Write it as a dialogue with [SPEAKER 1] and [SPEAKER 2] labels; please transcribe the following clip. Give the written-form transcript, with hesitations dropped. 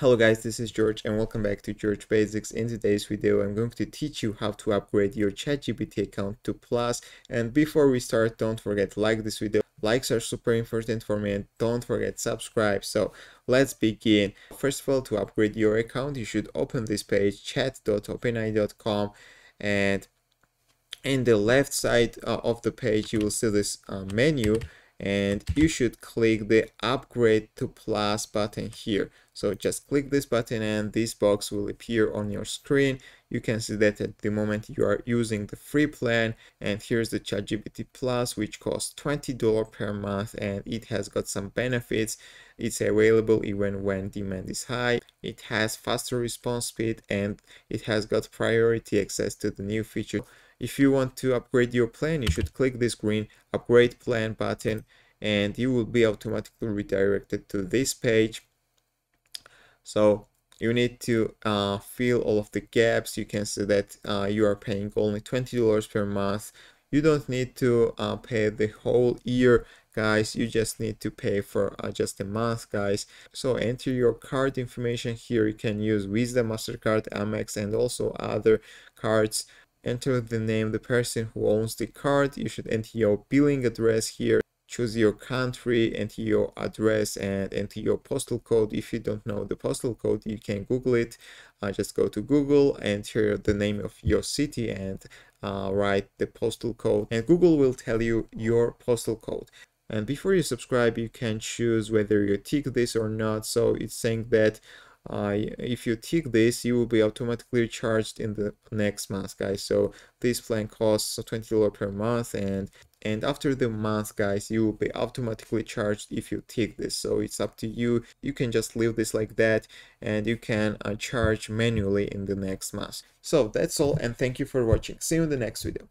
[SPEAKER 1] Hello guys, this is George and welcome back to George Basics. In today's video, I'm going to teach you how to upgrade your ChatGPT account to Plus. And before we start, don't forget to like this video. Likes are super important for me and don't forget subscribe. So let's begin. First of all, to upgrade your account, you should open this page chat.openai.com, and in the left side of the page you will see this menu, and you should click the upgrade to plus button here. So just click this button and this box will appear on your screen. You can see that at the moment you are using the free plan, and here's the ChatGPT Plus, which costs $20 per month, and it has got some benefits. It's available even when demand is high. It has faster response speed and it has got priority access to the new features. If you want to upgrade your plan, you should click this green upgrade plan button and you will be automatically redirected to this page. So you need to fill all of the gaps. You can see that you are paying only $20 per month. You don't need to pay the whole year, guys. You just need to pay for just a month, guys. So enter your card information here. You can use Visa, MasterCard, Amex, and also other cards. Enter the name of the person who owns the card. You should enter your billing address here. Choose your country, enter your address, and enter your postal code. If you don't know the postal code, you can Google it. Just go to Google, enter the name of your city, and write the postal code, and Google will tell you your postal code. And before you subscribe, you can choose whether you tick this or not. So it's saying that if you tick this, you will be automatically charged in the next month, guys. So this plan costs $20 per month, and after the month, guys, you will be automatically charged if you tick this. So it's up to you. You can just leave this like that, and you can charge manually in the next month. So that's all, and thank you for watching. See you in the next video.